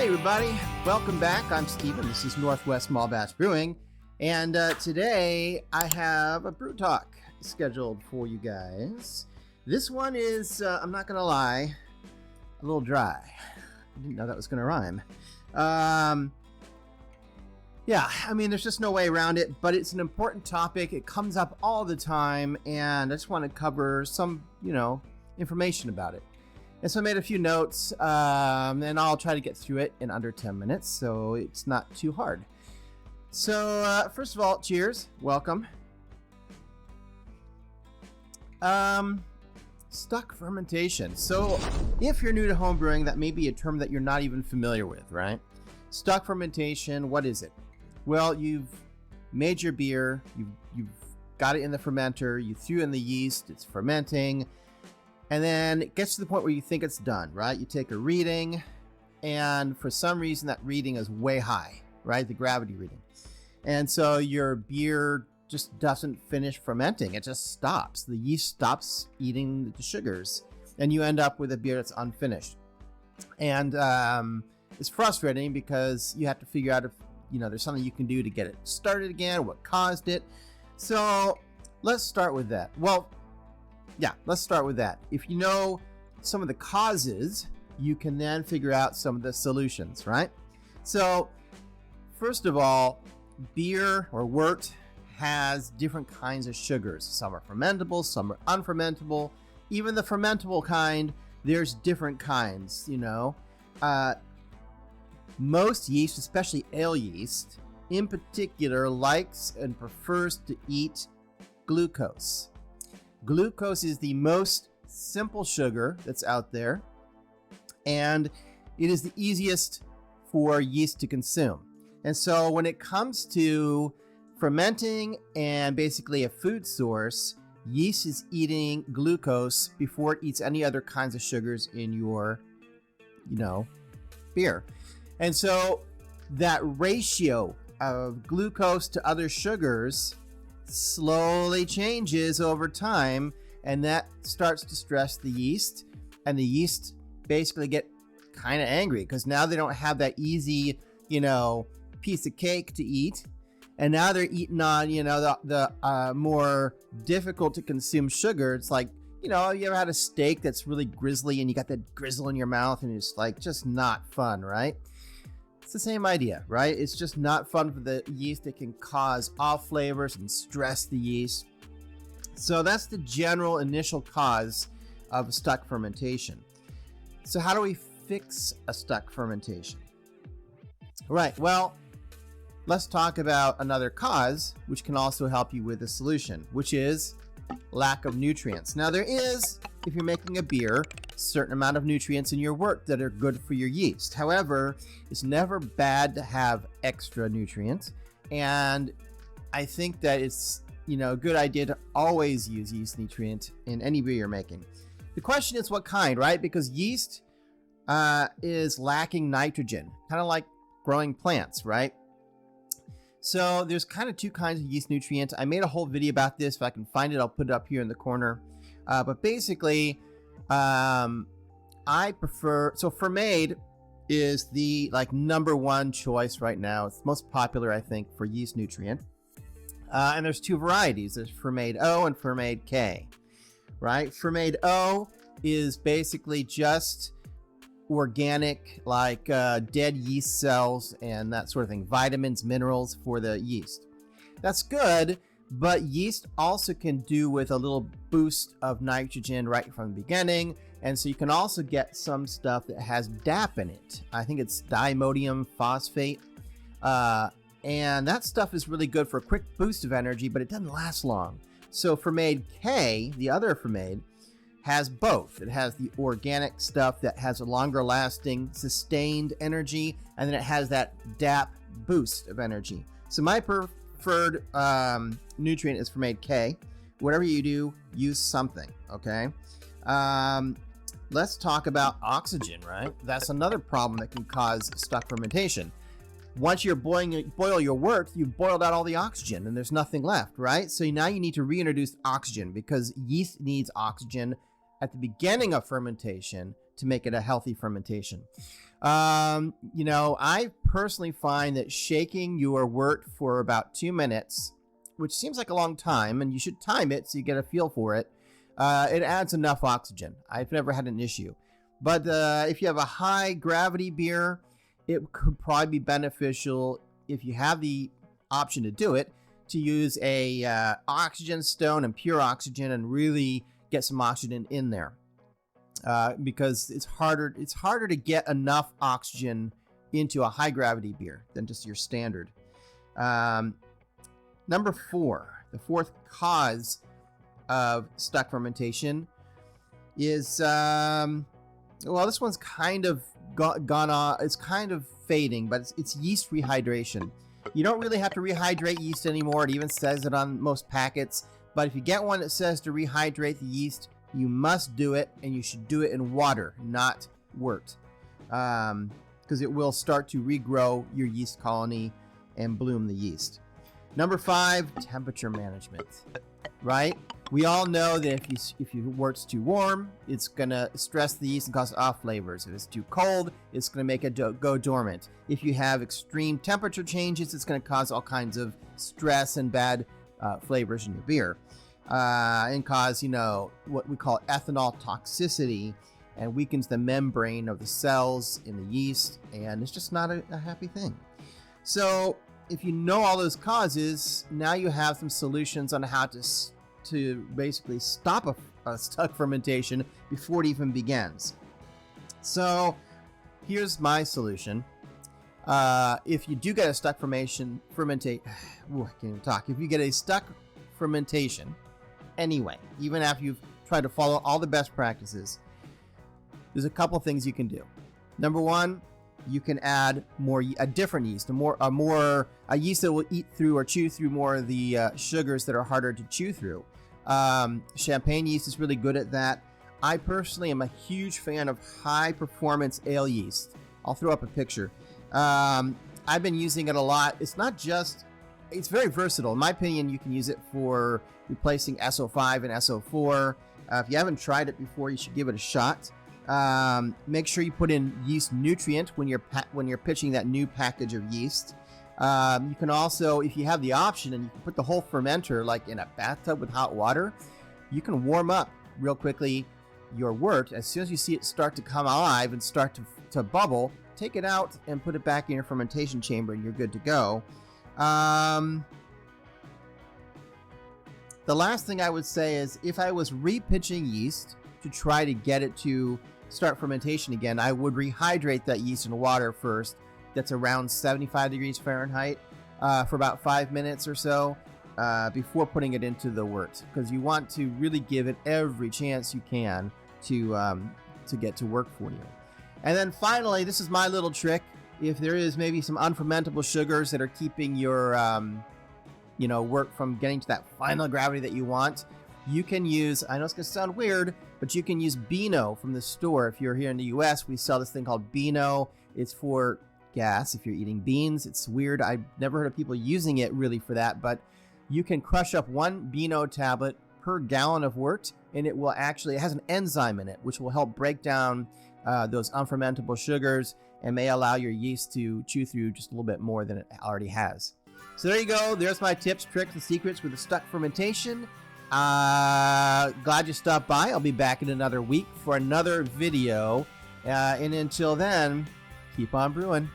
Hey everybody, welcome back. I'm Steven. This is NWSmallBatchBrewing, and today I have a brew talk scheduled for you guys. This one is, I'm not gonna lie, a little dry. I didn't know that was gonna rhyme. Yeah, I mean, there's just no way around it, but it's an important topic. It comes up all the time, and I just want to cover some, information about it. And so I made a few notes, and I'll try to get through it in under 10 minutes, so it's not too hard. So, first of all, cheers. Welcome. Stuck fermentation. So, if you're new to homebrewing, that may be a term that you're not even familiar with, right? Stuck fermentation, what is it? Well, you've made your beer, you've got it in the fermenter, you threw in the yeast, it's fermenting, and then it gets to the point where you think it's done, right? You take a reading, and for some reason that reading is way high, right? The gravity reading. And so your beer just doesn't finish fermenting. It just stops. The yeast stops eating the sugars, and you end up with a beer that's unfinished. And it's frustrating because you have to figure out if, there's something you can do to get it started again, what caused it. So let's start with that. Let's start with that. If you know some of the causes, you can then figure out some of the solutions, right? So, first of all, beer or wort has different kinds of sugars. Some are fermentable, some are unfermentable. Even the fermentable kind, there's different kinds, Most yeast, especially ale yeast, in particular, likes and prefers to eat glucose. Glucose is the most simple sugar that's out there, and it is the easiest for yeast to consume. And so when it comes to fermenting and basically a food source, yeast is eating glucose before it eats any other kinds of sugars in your, beer. And so that ratio of glucose to other sugars slowly changes over time, and that starts to stress the yeast, and the yeast basically get kind of angry because now they don't have that easy, piece of cake to eat, and now they're eating on, the more difficult to consume sugar. It's like, you ever had a steak that's really grizzly and you got that grizzle in your mouth and it's like just not fun, right? It's the same idea, right? It's just not fun for the yeast. It can cause off flavors and stress the yeast. So that's the general initial cause of stuck fermentation. So how do we fix a stuck fermentation? Right, well, let's talk about another cause, which can also help you with the solution, which is lack of nutrients. Now there is, if you're making a beer, a certain amount of nutrients in your wort that are good for your yeast. However, it's never bad to have extra nutrients, and I think that it's a good idea to always use yeast nutrient in any beer you're making. The question is what kind, right? Because yeast is lacking nitrogen, kind of like growing plants, right? So there's kind of two kinds of yeast nutrients. I made a whole video about this. If I can find it, I'll put it up here in the corner. But basically, I prefer, so Fermade is the number one choice right now. It's most popular, I think, for yeast nutrient. And there's two varieties. There's Fermade O and Fermade K, right? Fermade O is basically just organic, dead yeast cells and that sort of thing, vitamins, minerals for the yeast. That's good, but yeast also can do with a little boost of nitrogen right from the beginning, and so you can also get some stuff that has DAP in it. I think it's diammonium phosphate, and that stuff is really good for a quick boost of energy, but it doesn't last long. So Fermade K, the other Fermade, has both. It has the organic stuff that has a longer lasting, sustained energy, and then it has that DAP boost of energy. So my preferred nutrient is Fermade K. Whatever you do, use something, okay? Let's talk about oxygen, right? That's another problem that can cause stuck fermentation. Once you're boil your wort, you've boiled out all the oxygen and there's nothing left, right? So now you need to reintroduce oxygen because yeast needs oxygen at the beginning of fermentation to make it a healthy fermentation. I personally find that shaking your wort for about 2 minutes, which seems like a long time, and you should time it so you get a feel for it, it adds enough oxygen. I've never had an issue. But if you have a high gravity beer, it could probably be beneficial, if you have the option to do it, to use a oxygen stone and pure oxygen and really get some oxygen in there. Because it's harder to get enough oxygen into a high gravity beer than just your standard. Number 4, the fourth cause of stuck fermentation is, this one's kind of gone on. It's kind of fading, but it's yeast rehydration. You don't really have to rehydrate yeast anymore. It even says it on most packets. But if you get one that says to rehydrate the yeast, you must do it, and you should do it in water, not wort, because it will start to regrow your yeast colony and bloom the yeast. Number 5, temperature management. Right? We all know that if your wort's too warm, it's gonna stress the yeast and cause off flavors. If it's too cold, it's gonna make it go dormant. If you have extreme temperature changes, it's gonna cause all kinds of stress and bad flavors in your beer, and cause what we call ethanol toxicity, and weakens the membrane of the cells in the yeast, and it's just not a happy thing. So if you know all those causes, now you have some solutions on how to basically stop a stuck fermentation before it even begins. So here's my solution. If you do get a stuck fermentation, I can't even talk. If you get a stuck fermentation anyway, even after you've tried to follow all the best practices, there's a couple things you can do. Number 1, you can add a different yeast, a yeast that will eat through or chew through more of the sugars that are harder to chew through. Champagne yeast is really good at that. I personally am a huge fan of high performance ale yeast. I'll throw up a picture. I've been using it a lot. It's very versatile. In my opinion, you can use it for replacing SO5 and SO4. If you haven't tried it before, you should give it a shot. Make sure you put in yeast nutrient when you're pitching that new package of yeast. You can also, if you have the option, and you can put the whole fermenter like in a bathtub with hot water, you can warm up real quickly your wort. As soon as you see it start to come alive and start to bubble, take it out and put it back in your fermentation chamber, and you're good to go. The last thing I would say is, if I was repitching yeast to try to get it to start fermentation again, I would rehydrate that yeast in water first. That's around 75 degrees Fahrenheit for about 5 minutes or so before putting it into the wort, because you want to really give it every chance you can to get to work for you. And then finally, this is my little trick. If there is maybe some unfermentable sugars that are keeping your wort from getting to that final gravity that you want, you can use, I know it's going to sound weird, but you can use Beano from the store. If you're here in the US, we sell this thing called Beano. It's for gas if you're eating beans. It's weird. I've never heard of people using it really for that, but you can crush up 1 Beano tablet per gallon of wort, and it has an enzyme in it, which will help break down those unfermentable sugars and may allow your yeast to chew through just a little bit more than it already has. So there you go. There's my tips, tricks, and secrets with the stuck fermentation. Glad you stopped by. I'll be back in another week for another video. And until then, keep on brewing.